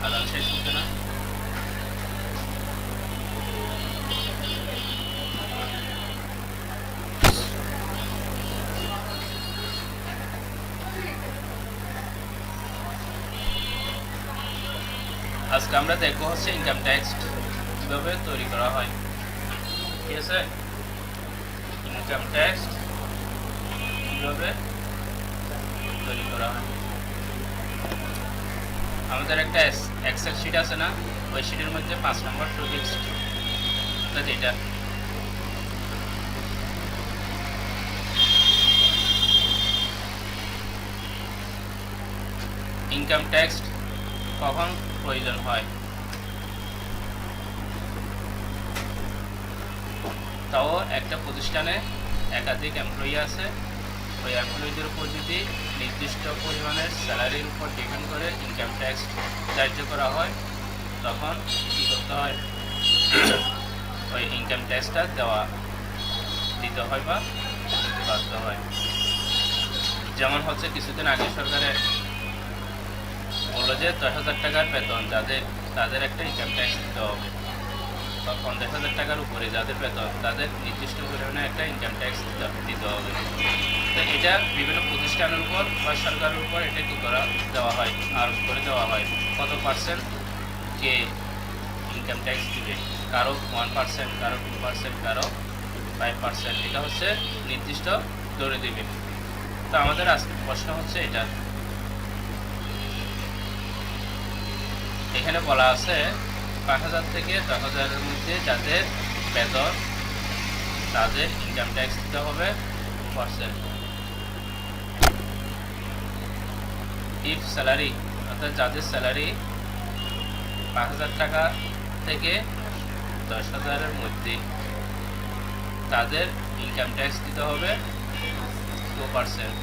আদান শেষ হচ্ছে না। আজকে আমরা দেখবো হচ্ছে ইনকাম ট্যাক্স কিভাবে তৈরি করা হয়। ঠিক আছে, ইনকাম ট্যাক্স কিভাবে তৈরি করা হয়। আমাদের একটা এক্সেল শিট আছে না, ওই শিটের মধ্যে 5 নম্বর টপিক যেটা ইনকাম ট্যাক্স কখন প্রয়োজন হয়। তাও একটা প্রতিষ্ঠানে একাধিক এমপ্লয়ি আছে, ওই এমপ্লয়িদের উপর যদি নির্দিষ্ট পরিমাণের স্যালারির উপর ডিপেন্ড করে ইনকাম ট্যাক্স ধার্য করা হয়, তখন কী করতে হয়, ওই ইনকাম ট্যাক্সটা দিতে হয় বা দিতে বাধ্য হয়। যেমন হচ্ছে কিছুদিন আগে সরকারে বললো যে 10,000 টাকার বেতন তাদের একটা ইনকাম ট্যাক্স দিতে হবে, বা 50,000 টাকার উপরে যাদের বেতন তাদের নির্দিষ্ট পরিমাণে একটা ইনকাম ট্যাক্স দিতে হবে। তো এটা বিভিন্ন প্রতিষ্ঠানের উপর বা সরকারের উপর এটা কী দেওয়া হয়, আরোপ করে দেওয়া হয় কত পার্সেন্ট কে ইনকাম ট্যাক্স দিবে। কারো 1%, কারো 2%, কারো 5%, এটা হচ্ছে নির্দিষ্ট ধরে দিবে। তো আমাদের আজকে প্রশ্ন হচ্ছে এটা, এখানে বলা আছে 5,000 থেকে 10,000-এর মধ্যে যাদের বেতন তাদের ইনকাম ট্যাক্স দিতে হবে 2%। ইফ স্যালারি, অর্থাৎ যাদের স্যালারি 5,000 টাকা থেকে 10,000-এর মধ্যে, তাদের ইনকাম ট্যাক্স দিতে হবে 2%।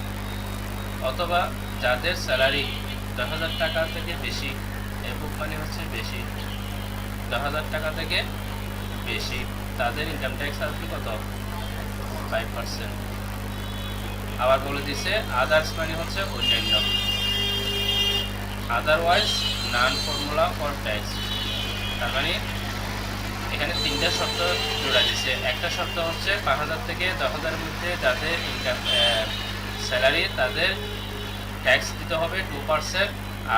অথবা যাদের স্যালারি 10,000 টাকা থেকে বেশি, এরকম মানে হচ্ছে বেশি, 10,000 টাকা থেকে বেশি, তাদের ইনকাম ট্যাক্স আসবে কত, 5%। আবার বলে দিছে আদার্স মানে হচ্ছে অন্যান্য, otherwise non formula for tax. তার মানে এখানে 3টা শর্ত জোড়া দিছে। একটা শর্ত হচ্ছে 5,000 থেকে 10,000-এর মধ্যে যাদের ইনকাম স্যালারি তাদের ট্যাক্স দিতে হবে 2%,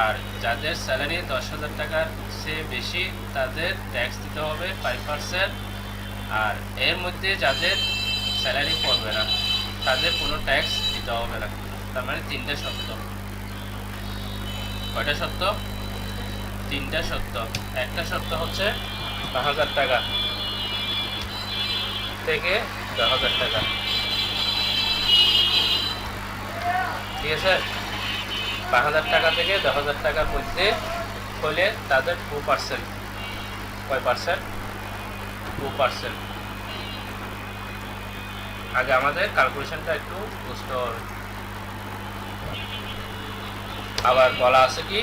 আর যাদের স্যালারি 10,000 টাকার চেয়ে বেশি তাদের ট্যাক্স দিতে হবে 5%, আর এর মধ্যে যাদের স্যালারি পড়বে না তাদের কোনো ট্যাক্স দিতে হবে না। তার মানে 3টা শর্ত। কয়টা শর্ত? 3টা শর্ত। একটা শর্ত হচ্ছে 5,000 টাকা থেকে 10,000 টাকা, ঠিক আছে। 5,000 টাকা থেকে 10,000 টাকার মধ্যে হলে তাদের 2%। কয় পার্সেন্ট? 2%। আগে আমাদের ক্যালকুলেশনটা একটু বুঝতে হবে। আবার বলা আছে কি,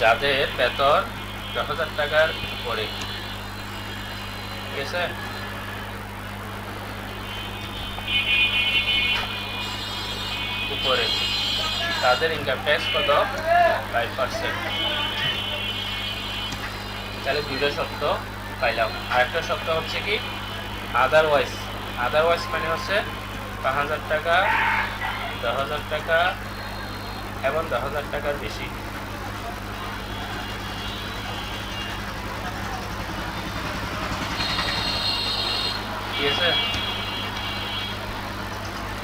যাদের বেতন 10,000 টাকার উপরে, ঠিক আছে, উপরে তাদের ইনকাম ট্যাক্স কত, 5%। তাহলে 2টা শর্ত পাইলাম। আরেকটা শর্ত হচ্ছে কি আদারওয়াইজ। আদারওয়াইজ মানে হচ্ছে 5,000 টাকা, 10,000 টাকা এবং 10,000 টাকার বেশি। ঠিক আছে,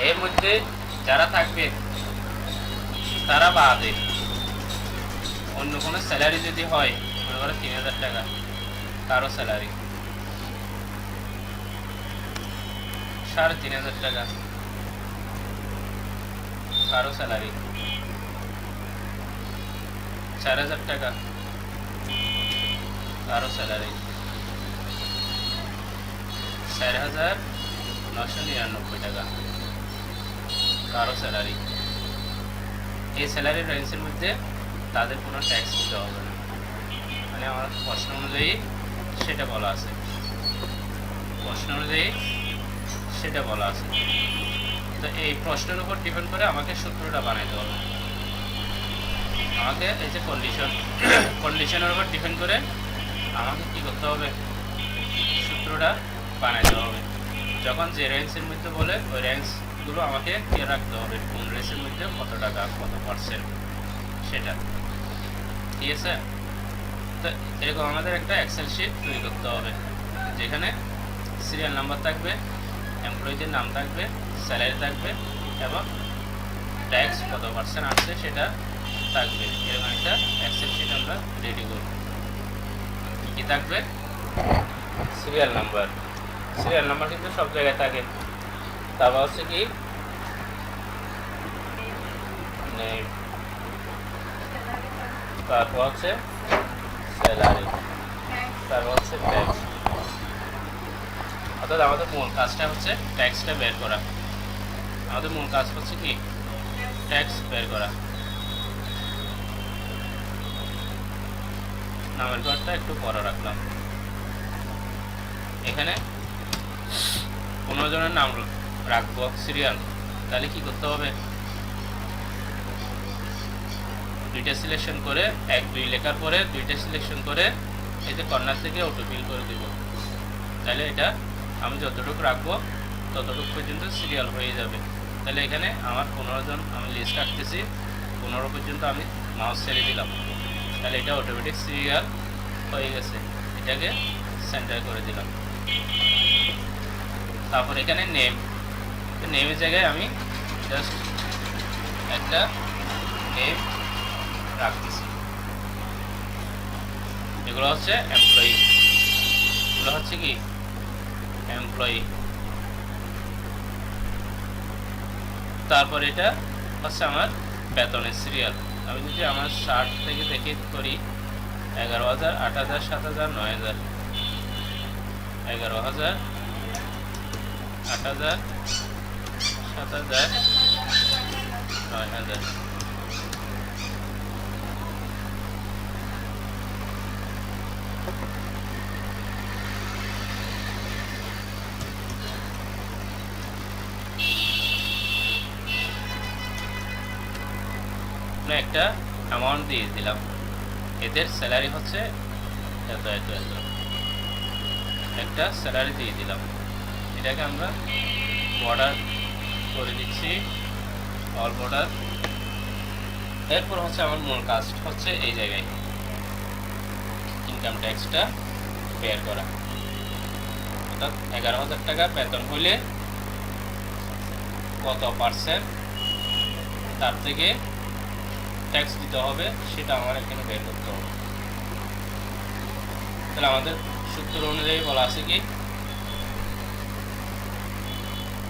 এর মধ্যে যারা থাকবে তারা বাদে অন্য কোনো স্যালারি যদি হয়, মনে করো 3,000 টাকা কারো স্যালারি, 3,500 টাকা কারো স্যালারি, 4,000 টাকা কারো স্যালারি, 4,999 টাকা কারো স্যালারি। এই স্যালারি রেঞ্জের মধ্যে তাদের কোনো ট্যাক্স দিতে হবে না। মানে আমার প্রশ্ন অনুযায়ী সেটা বলা আছে, প্রশ্ন অনুযায়ী সেটা বলা আছে। তো এই প্রশ্নের উপর ডিপেন্ড করে আমাকে সূত্রটা বানাইতে হবে। আমাকে এই যে কন্ডিশনের উপর ডিপেন্ড করে আমাকে কি করতে হবে, সূত্রটা বানাইতে হবে। যখন যে রেঞ্জের মধ্যে বলে ওই রেঞ্জগুলো আমাকে কে রাখতে হবে, কোন রেঞ্জের মধ্যে কত টাকা কত পার্সেন্ট সেটা, ঠিক আছে। তো এরকম আমাদের একটা এক্সেল শিট তৈরি করতে হবে, যেখানে সিরিয়াল নাম্বার থাকবে, এমপ্লয়িদের নাম থাকবে, স্যালারি থাকবে এবং ট্যাক্স কত পার্সেন্ট আসছে সেটা থাকবে। এরকম একটা এক্সেল শিট আমরা রেডি করব। কী কী থাকবে, সিরিয়াল নাম্বার কিন্তু সব জায়গায় থাকে। তারপর হচ্ছে কি নেম, তারপর হচ্ছে স্যালারি, তারপর হচ্ছে ট্যাক্স। অর্থাৎ আমাদের মূল কাজটা হচ্ছে ট্যাক্সটা বের করা। আমাদের মূল কাজ হচ্ছে কি ট্যাক্স বের করা। নামের ঘরটা একটু বড় রাখলাম। এখানে 15 জনের নাম রাখবো সিরিয়াল, তাহলে কি করতে হবে, দুইটা সিলেকশন করে 1 2 লেখার পরে দুইটা সিলেকশন করে এতে কর্নার থেকে অটো ফিল করে দেব। তাহলে এটা আমি যতটুকু রাখবো ততটুকু পর্যন্ত সিরিয়াল হয়ে যাবে। তাহলে এখানে আমার 15 জন আমি লিস্ট রাখতেছি, 15 পর্যন্ত আমি মাউস ছেড়ে দিলাম, তাহলে এটা অটোমেটিক সিরিয়াল হয়ে গেছে। এটাকে সেন্টার করে দিলাম। তারপর এখানে নেমের জায়গায় আমি জাস্ট একটা নেম রাখতেছি। এগুলো হচ্ছে এমপ্লয়ি, এগুলো হচ্ছে কি এমপ্লয়ি। তারপর এটা হচ্ছে আমার বেতনের সিরিয়াল। আমি যদি আমার 60 থেকে দেখে করি 11,000 8,000 7,000 9,000, 11,000 8,000 7,000 9,000। একটা অ্যামাউন্ট দিয়ে দিলাম, এদের স্যালারি হচ্ছে এত এত এত, একটা স্যালারি দিয়ে দিলাম। এটাকে আমরা বর্ডার করে দিচ্ছি, অল বর্ডার। এরপর হচ্ছে আমার মূল কাজ হচ্ছে এই জায়গায় ইনকাম ট্যাক্সটা বের করা। অর্থাৎ 11,000 টাকা বেতন হলে কত পার্সেন্ট তার থেকে ট্যাক্স দিতে হবে সেটা আমার এখানে বের করতে হবে। তাহলে আমাদের সূত্র অনুযায়ী বলা আছে কি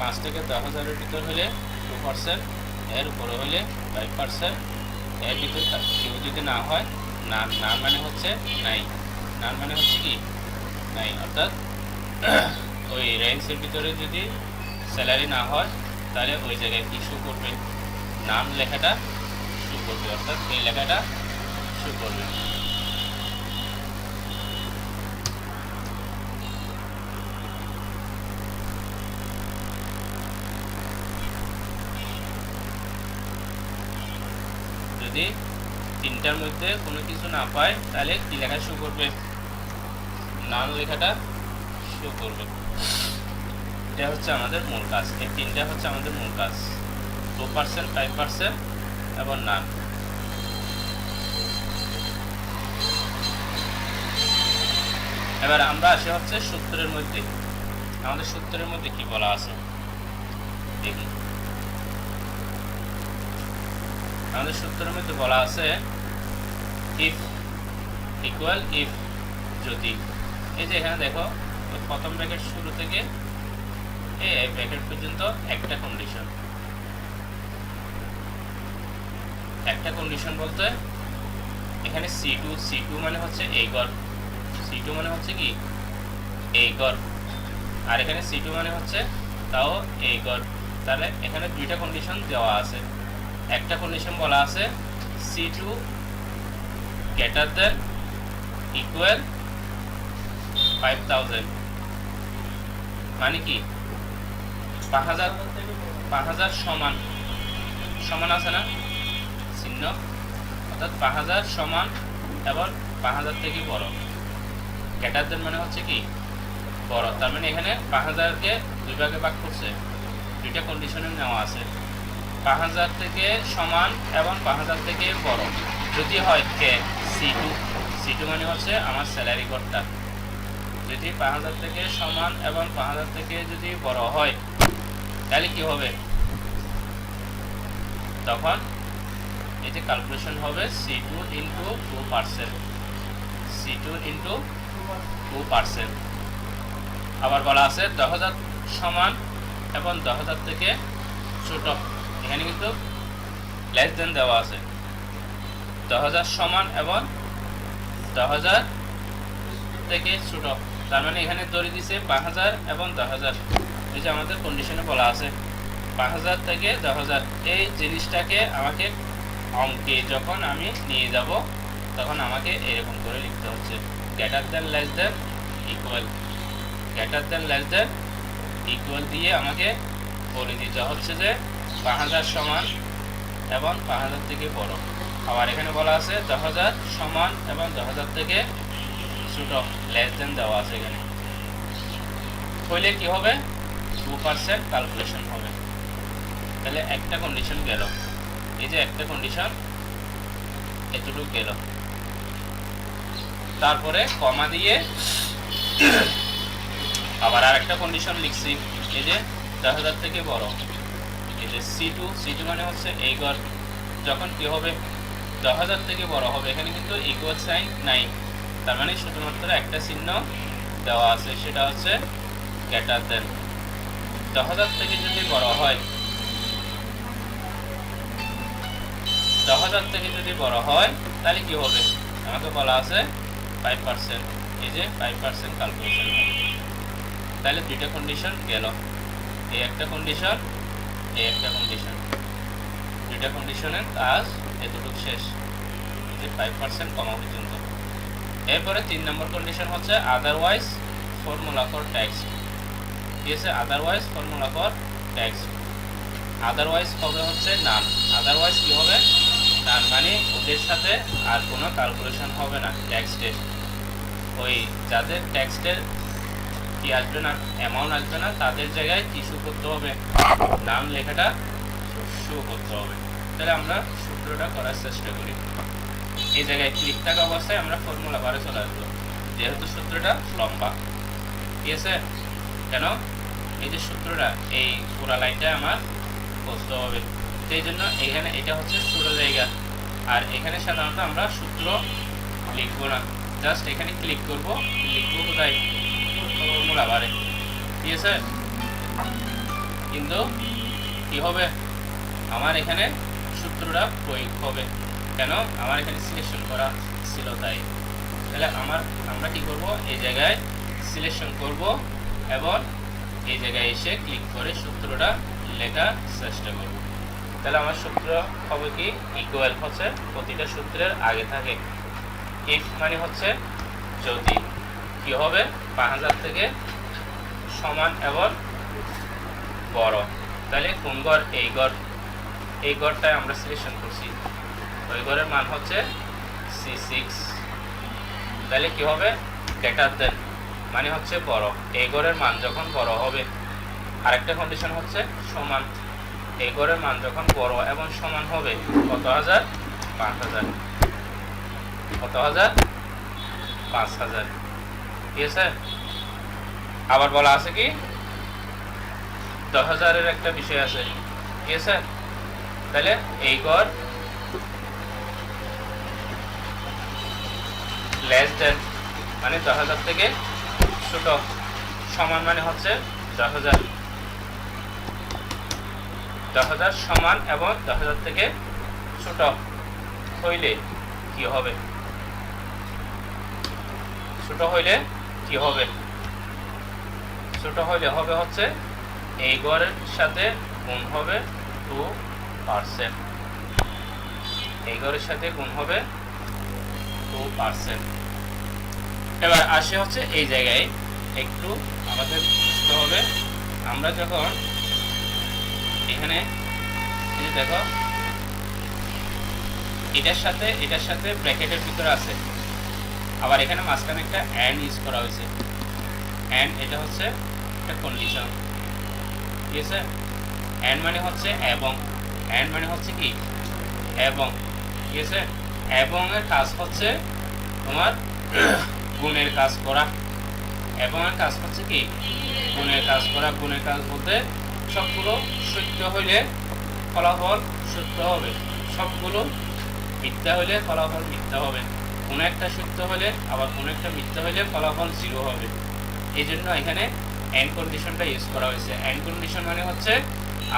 5 থেকে 10,000-এর ভিতর হলে 2%, এর উপরে হলে 5%, এর ভিতর কেউ যদি না হয়, না মানে হচ্ছে নাই, নান মানে হচ্ছে কি নাই। অর্থাৎ ওই রেঞ্জের ভিতরে যদি স্যালারি না হয় তাহলে ওই জায়গায় কি শো করবে, নাম লেখাটা শো করবে, অর্থাৎ এই লেখাটা শো করবে। যদি 3টার মধ্যে কোনো কিছু না পায় তাহলে কি লেখা শো করবে, নাম লেখাটা শো করবে। এটা হচ্ছে আমাদের মূল কাজ। এই 3টা হচ্ছে আমাদের মূল কাজ, 2%, 5% এবং নাম। এবার আমরা আসি হচ্ছে সূত্রের মধ্যে। আমাদের সূত্রের মধ্যে কি বলা আছে দেখি। আমাদের সূত্রের মধ্যে বলা আছে ইফ ইকুয়াল ইফ, যদি। এই যে এখানে দেখো প্রথম ব্র্যাকেট শুরু থেকে এই ব্র্যাকেট পর্যন্ত একটা কন্ডিশন। একটা কন্ডিশন বলতে এখানে C2 মানে হচ্ছে এই ঘর, C2 মানে হচ্ছে কি এই ঘর, আর এখানে C2 মানে হচ্ছে তাও এই ঘর। তাহলে এখানে দুইটা কন্ডিশন দেওয়া আছে। একটা কন্ডিশন বলা আছে C2 গ্রেটার দেন ইকুয়াল 5,000, মানে কি 5,000 সমান আছে না চিহ্ন, অর্থাৎ 5000 সমান এবং 5000 থেকে বড়। গ্রেটার দেন মানে হচ্ছে কি বড়, তার মানে এখানে 5000কে দুই ভাগে ভাগ করছে, দুইটা কন্ডিশনে নেওয়া আছে। 5000 থেকে সমান এবং 5000 থেকে বড় যদি হয় কে C2 মানে হচ্ছে আমার স্যালারি কোডটা। যদি 5000 থেকে সমান এবং 5000 থেকে যদি বড় হয় তাহলে কি হবে, তখন এই যে ক্যালকুলেশন হবে C2 ইন্টু 2%, C2 ইন্টু 2%। আবার বলা আছে 10000 সমান এবং 10000 থেকে ছোট, এখানে কিন্তু লেস দেন দেওয়া আছে। 10000 সমান এবং 10000 থেকে ছোট, তার মানে এখানে ধরে দিছে 5000 এবং 10000। এই যে আমাদের কন্ডিশনে বলা আছে 5000 থেকে 10000, এই জিনিসটাকে আমাকে অঙ্কে যখন আমি নিয়ে যাব তখন আমাকে এরকম করে লিখতে হচ্ছে greater than less than equal, greater than less than equal দিয়ে আমাকে বলে দিতে হচ্ছে যে 5000 সমান এবং 5000 থেকে বড়। আবার এখানে বলা আছে 10000 সমান এবং 10000 থেকে ছোট, লেস দেন দেওয়া আছে এখানে। হইলে কি হবে 2% ক্যালকুলেশন হবে। তাহলে একটা কন্ডিশন গেল, এই যে একটা কন্ডিশন এতটুকু গেল। তারপরে কমা দিয়ে আবার আরেকটা কন্ডিশন লিখছি, এই যে 10000 থেকে বড়, এই যে C2 মানে হচ্ছে এই ঘর যখন কি হবে 10000 থেকে বড় হবে, এখানে কিন্তু ইকুয়াল সাইন নাই, তার মানে শুধুমাত্র একটা চিহ্ন দেওয়া আছে, সেটা হচ্ছে গ্রেটার দেন। 10000 থেকে যদি বড় হয়, 10000 থেকে যদি বড় হয় তাহলে কি হবে, আমাকে বলা আছে 5%, এই যে 5% ক্যালকুলেশন হবে। তাহলে দুইটা কন্ডিশন গেল, এই একটা কন্ডিশন, এই একটা কন্ডিশন, দুইটা কন্ডিশনের কাজ এতটুকু শেষ, এই যে 5% কমা পর্যন্ত। এরপরে 3 নম্বর কন্ডিশন হচ্ছে আদারওয়াইজ ফর্মুলা ফর টেক্সট, ঠিক আছে। Otherwise formula for text, otherwise হবে হচ্ছে নান, আদারওয়াইজ কি হবে নান, মানে ওদের সাথে আর কোনো ক্যালকুলেশন হবে না টেক্সটের, ওই যাদের টেক্সটের কি আসবে না, অ্যামাউন্ট আসবে না, তাদের জায়গায় কি শো করতে হবে, নাম লেখাটা শো করতে হবে। তাহলে আমরা সূত্রটা করার চেষ্টা করি। এই জায়গায় ক্লিক থাকা অবস্থায় আমরা ফর্মুলা বারে চলে আসবো, যেহেতু সূত্রটা লম্বা, ঠিক আছে। কেন, এই যে সূত্রটা এই পুরা লাইনটা আমার বুঝতে হবে, সেই জন্য এখানে এটা হচ্ছে ছোট জায়গা, আর এখানে সাধারণত আমরা সূত্র লিখবো না, জাস্ট এখানে ক্লিক করব, লিখবো কোথায় ফর্মুলা বারে, ঠিক আছে। কিন্তু কি হবে, আমার এখানে সূত্রটা প্রয়োগ হবে, কেন আমার এখানে সিলেকশন করা ছিল তাই। তাহলে আমরা কি করব, এই জায়গায় সিলেকশন করব এবং এই জায়গায় এসে ক্লিক করে সূত্রটা লেখার চেষ্টা করব। তাহলে আমার সূত্র হবে কি, ইকুয়াল হচ্ছে প্রতিটা সূত্রের আগে থাকে ইফ, মানে হচ্ছে যদি কি হবে 5000 থেকে সমান এবং বড়, তাহলে কোন ঘর, এই ঘর, এই ঘরটায় আমরা সিলেকশন করছি, ওই ঘরের মান হচ্ছে C6, তাহলে কি হবে গ্রেটার দেন মানে হচ্ছে বড়, এই ঘরের মান যখন বড় হবে। আরেকটা কন্ডিশন হচ্ছে সমান, এই ঘরের মান যখন বড় এবং সমান হবে কত হাজার, 5000, কত হাজার, 5000, ঠিক আছে। আবার বলা আছে কি 10000-এর একটা বিষয় আছে, ঠিক আছে। তাহলে এই ঘর লেস দেন মানে 10000 থেকে ছোট, সমান মানে হচ্ছে 10000, 10000 সমান এবং 10000 থেকে ছোট হইলে কি হবে, ছোট হইলে কি হবে, ছোট হইলে হবে হচ্ছে এই ঘরের সাথে গুণ হবে 2%, এই ঘরের সাথে গুণ হবে 2%। এবার আসে হচ্ছে এই জায়গায় একটু আমাদের বুঝতে হবে, আমরা যখন এখানে এই যে দেখো এটার সাথে ব্র্যাকেটের ভিতরে আছে, আবার এখানে মাঝখানে একটা অ্যান্ড ইউজ করা হয়েছে। অ্যান্ড এটা হচ্ছে একটা কন্ডিশন, ঠিক আছে। অ্যান্ড মানে হচ্ছে এবং, অ্যান্ড মানে হচ্ছে কি এবং, ঠিক আছে। এবং এর কাজ হচ্ছে তোমার গুণের কাজ করা, এবং এর কাজ হচ্ছে কি গুণের কাজ করা। গুণের কাজ বলতে সবগুলো সত্য হইলে ফলাফল সত্য হবে, সবগুলো মিথ্যা হইলে ফলাফল মিথ্যা হবে। কোনো একটা সত্য হলে আবার কোনো একটা মিথ্যা হইলে ফলাফল 0 হবে। এই জন্য এখানে এন্ড কন্ডিশনটা ইউজ করা হয়েছে। এন্ড কন্ডিশন মানে হচ্ছে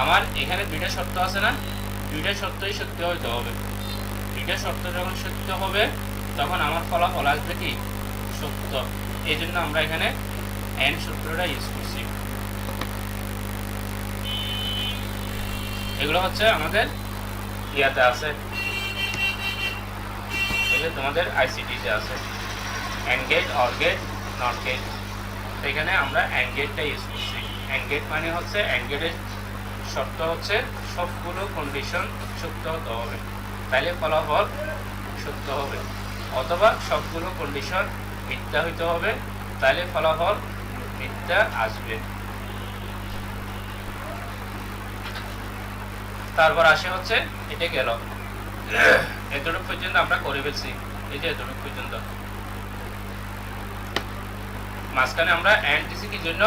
আমার এখানে দুইটা শর্ত আছে না, দুইটা শর্তই সত্য হইতে হবে। দুইটা শর্ত যখন সত্য হবে তখন আমার ফলাফল আসবে কি সত্য। এই জন্য আমরা এখানে এন্ড সূত্রটা ইউজ করছি। এগুলো হচ্ছে আমাদের ইয়াতে আছে, এই যে তোমাদের আইসিটিতে আছে and gate, or gate, not gate. এখানে আমরা এন্ড গেটটা ইউজ করছি। এন্ড গেট মানে হচ্ছে এন্ড গেটের শর্ত হচ্ছে সবগুলো কন্ডিশন সত্য হতে হবে, তাইলে ফলাফল সত্য হবে, অথবা সবগুলো কন্ডিশন মিথ্যা হইতে হবে, তাইলে ফলাফল মিথ্যা আসবে। তারপর আসে হচ্ছে এটা গেল এতটুকু পর্যন্ত আমরা করে ফেলছি, এই যে এতটুকু পর্যন্ত। মাঝখানে আমরা এন্ড দিছি কি জন্য,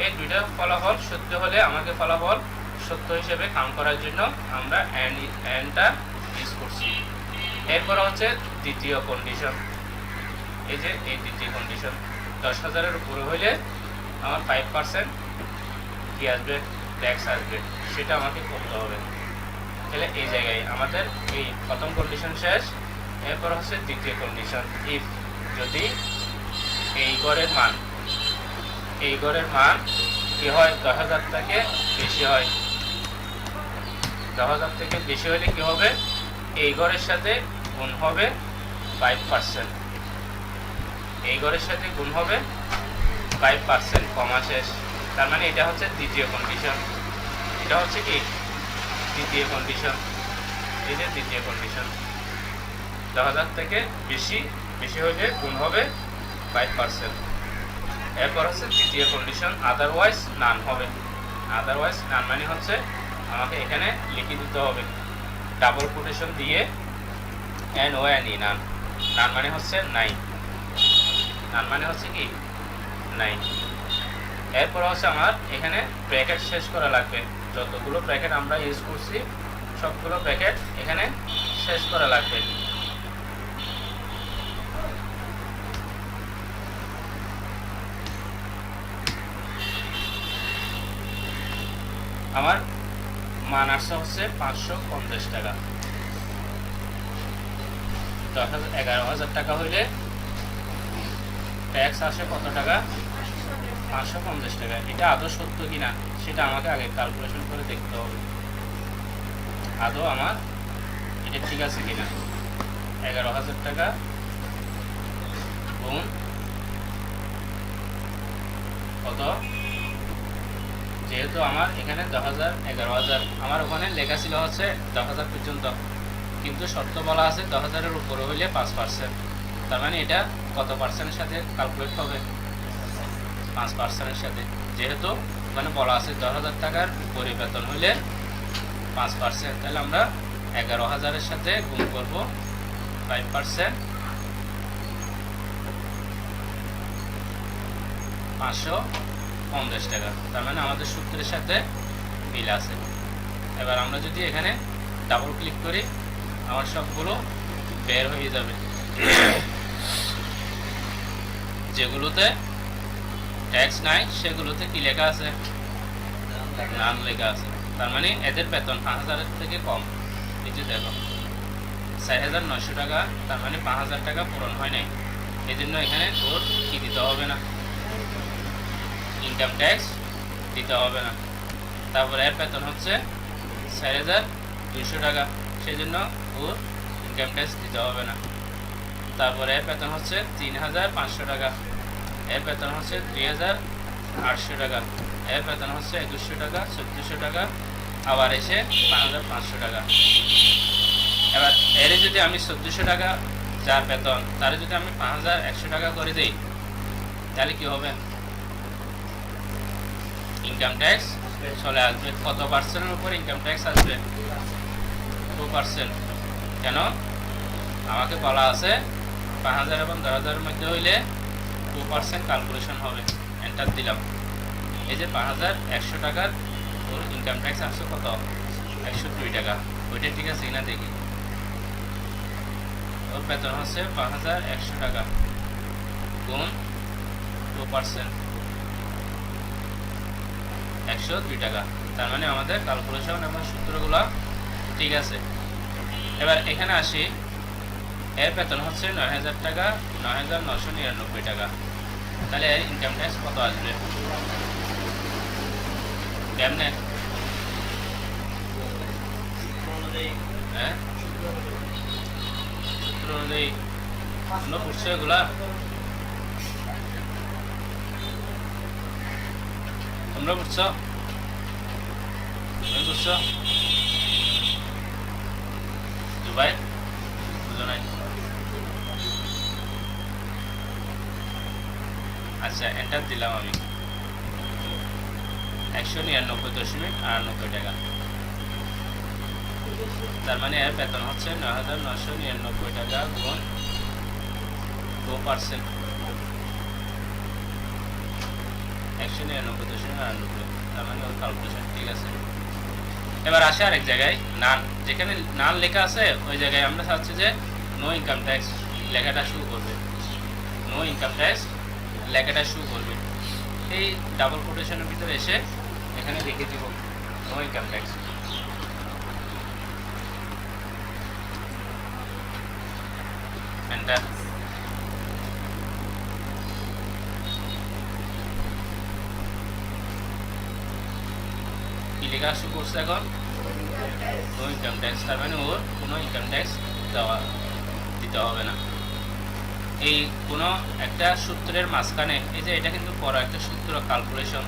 এই দুইটা ফলাফল সত্য হলে আমাকে ফলাফল সত্য হিসেবে কাউন্ট করার জন্য আমরা এন্ডটা ইউজ করছি। এরপর হচ্ছে দ্বিতীয় কন্ডিশন, এই যে এই দ্বিতীয় কন্ডিশন 10,000-এর উপরে হইলে আমার 5% কি আসবে, ট্যাক্স আসবে, সেটা আমাকে করতে হবে। তাহলে এই জায়গায় আমাদের এই প্রথম কন্ডিশন শেষ। এরপর হচ্ছে দ্বিতীয় কন্ডিশন, ইফ যদি এই গড়ের মান কি হয় 10,000 থেকে বেশি হয়, 10,000 থেকে বেশি হলে কি হবে, এই গড়ের সাথে গুণ হবে 5%, এই গড়ের সাথে গুণ হবে 5%, কমা শেষ। তার মানে এটা হচ্ছে দ্বিতীয় কন্ডিশন, এটা হচ্ছে কি দ্বিতীয় কন্ডিশন, এই যে দ্বিতীয় কন্ডিশন 10,000 থেকে বেশি হলে গুণ হবে 5%। এরপর হচ্ছে তৃতীয় কন্ডিশন, আদারওয়াইজ নান হবে। আদারওয়াইজ নান মানে হচ্ছে আমাকে এখানে লিখে দিতে হবে ডাবল কোটেশন দিয়ে NONE, নান। নান মানে হচ্ছে নাই, নান মানে হচ্ছে কি নাই। এরপর হচ্ছে আমার এখানে ব্র্যাকেট শেষ করা লাগবে, যতগুলো ব্র্যাকেট আমরা ইউজ করছি সবগুলো ব্র্যাকেট এখানে শেষ করা লাগবে। আমার মান আসছে হচ্ছে 550 টাকা। 11,000 টাকা হইলে ট্যাক্স আসে কত টাকা, 550 টাকা। এটা আদৌ সত্য কিনা সেটা আমাকে আগে ক্যালকুলেশন করে দেখতে হবে, আদৌ আমার এটা ঠিক আছে কিনা। 11,000 টাকা গুণ কত, যেহেতু আমার এখানে 10,000 11,000, আমার ওখানে লেখা ছিল হচ্ছে 10,000 পর্যন্ত, কিন্তু শর্ত বলা আছে 10,000-এর উপরে হইলে 5%। তার মানে এটা কত পার্সেন্টের সাথে ক্যালকুলেট হবে, 5%-এর সাথে। যেহেতু ওখানে বলা আছে 10,000 টাকার উপরে বেতন হইলে 5%, তাহলে আমরা 11,000-এর সাথে গুণ করব 5%, 550 টাকা। তার মানে আমাদের সূত্রের সাথে মিল আছে। এবার আমরা যদি এখানে ডাবল ক্লিক করি আমার সবগুলো বের হয়ে যাবে, যেগুলোতে ট্যাক্স নাই সেগুলোতে কি লেখা আছে, নাম লেখা আছে। তার মানে এদের বেতন 5,000-এর থেকে কম। এই যে দেখো 4,900 টাকা, তার মানে 5,000 টাকা পূরণ হয় নাই, এই জন্য এখানে ওর কি দিতে হবে না, ইনকাম ট্যাক্স দিতে হবে না। তারপরে এর বেতন হচ্ছে 4,200 টাকা, সেই জন্য ওর ইনকাম ট্যাক্স দিতে হবে না। তারপরে এর বেতন হচ্ছে 3,500 টাকা, এর বেতন হচ্ছে 2,800 টাকা, এর বেতন হচ্ছে 2,100 টাকা, 1,400 টাকা, আবার এসে 5,500 টাকা। এবার এর যদি আমি 1400 টাকা যার বেতন তারে যদি আমি 5100 টাকা করে দেই তাহলে কি হবে? ইনকাম ট্যাক্স চলে আসবে। কত পার্সেন্টের উপর ইনকাম ট্যাক্স আসবে? 2%। কেন? আমাকে বলা আছে 5000 এবং 10000 এর মধ্যে হইলে 2% ক্যালকুলেশন হবে। এন্টার দিলাম। এই যে 5100 টাকার ওর ইনকাম ট্যাক্স আসছে কত? 102 টাকা। ওইটা ঠিক আছে কিনা দেখি। ওর বেতন হচ্ছে 5100 টাকা গুণ 2%, 102 টাকা। তার মানে আমাদের ক্যালকুলেশন এবং সূত্রগুলো ঠিক আছে। এবার এখানে আসি, এর বেতন হচ্ছে 9000 টাকা, 9999 টাকা। তাহলে এর ইনকাম ট্যাক্স কত আসবে? কেমনে? হ্যাঁ, সূত্র অনুযায়ী তোমরা বুঝছো এগুলা? তোমরা বুঝছো? তুমি বুঝছো? দুবাই বুঝো নাই? আচ্ছা, এন্টার দিলাম আমি। 199.98 টাকা। তার মানে এর বেতন হচ্ছে 9999 টাকা গুণ 2%, 199.98। তার মানে ওর ক্যালকুলেশন ঠিক আছে। এবার আসে আরেক জায়গায়, নান, যেখানে নান লেখা আছে ওই জায়গায় আমরা চাচ্ছি যে নো ইনকাম ট্যাক্স লেখাটা শো করবে। নো ইনকাম ট্যাক্স লেখাটা শো করবে। এই ডাবল কোটেশনের ভিতরে এসে এখানে লিখে দিব নো ইনকাম ট্যাক্স। এন্টার। কি লেখা শো করছে এখন? No income tax. তার মানে ওর কোনো ইনকাম ট্যাক্স দিতে হবে না। এই কোনো একটা সূত্রের মাঝখানে, এই যে এটা কিন্তু বড় একটা সূত্র, ক্যালকুলেশন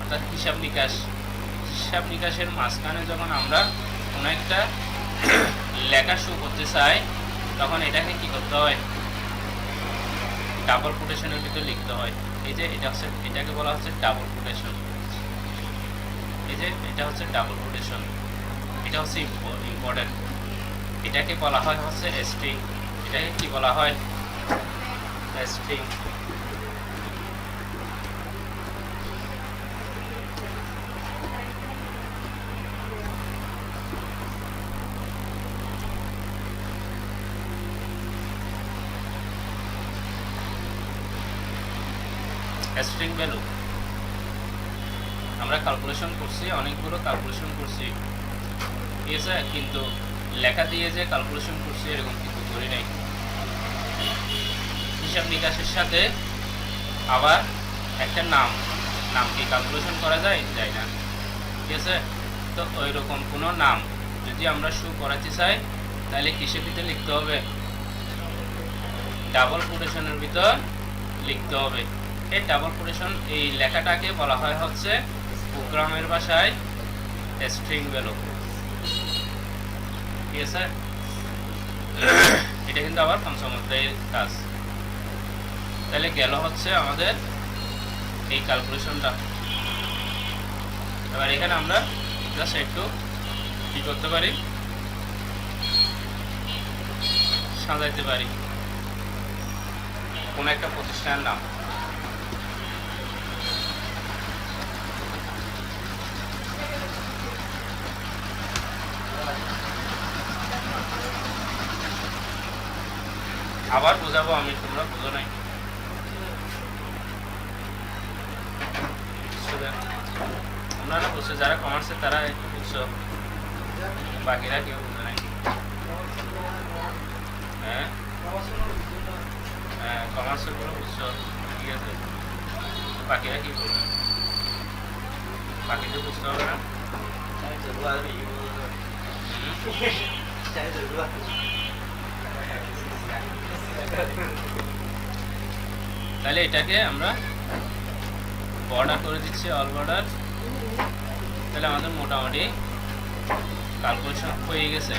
অর্থাৎ হিসাব নিকাশের মাঝখানে যখন আমরা কোনো একটা লেখা শো করতে চাই তখন এটাকে কি করতে হয়? ডাবল কোটেশনের ভিতরে লিখতে হয়। এই যে এটা হচ্ছে, এটাকে বলা হচ্ছে ডাবল কোটেশন। এই যে এটা হচ্ছে ডাবল কোটেশন, এটা হচ্ছে ইম্পর্টেন্ট। এটাকে বলা হয় হচ্ছে স্ট্রিং। এটাকে কি বলা হয়? স্ট্রিং। স্ট্রিং ভ্যালু আমরা ক্যালকুলেশন করছি, অনেকগুলো ক্যালকুলেশন করছি, ঠিক আছে, কিন্তু লেখা দিয়ে যে ক্যালকুলেশন করছি এরকম কিন্তু করি নাই। হিসাব নিকাশের সাথে আবার একটা নাম কি ক্যালকুলেশন করা যায়? যায় না, ঠিক আছে। তো ওই রকম কোনো নাম যদি আমরা শো করাতে চাই তাহলে কিসের ভিতরে লিখতে হবে? ডাবল কোটেশনের ভিতর লিখতে হবে। এই ডাবল কোটেশন, এই লেখাটাকে বলা হয় হচ্ছে প্রোগ্রামের ভাষায় স্ট্রিং ভ্যালু, ঠিক আছে। এটা কিন্তু আবার পঞ্চম অধ্যায়ের কাজ। তাহলে গেল হচ্ছে আমাদের এই ক্যালকুলেশনটা। এবার এখানে আমরা জাস্ট একটু কি করতে পারি? সাজাইতে পারি কোন একটা প্রতিষ্ঠানের নাম। আবার বোঝাবো আমি, তোমরা বুঝো নাই। তোমরা না বুঝছো, যারা কমার্সে তারা একটু বুঝছো, বাকিরা কেউ বুঝে নাই। হ্যাঁ হ্যাঁ, কমার্সের গুলো বুঝছো, ঠিক আছে, বাকিরা কি বলবে? বাকিদের বুঝতে হবে না। তাহলে এটাকে আমরা বর্ডার করে দিচ্ছি, অল বর্ডার। তাহলে আমাদের মোটামুটি ক্যালকুলেশন হয়ে গেছে।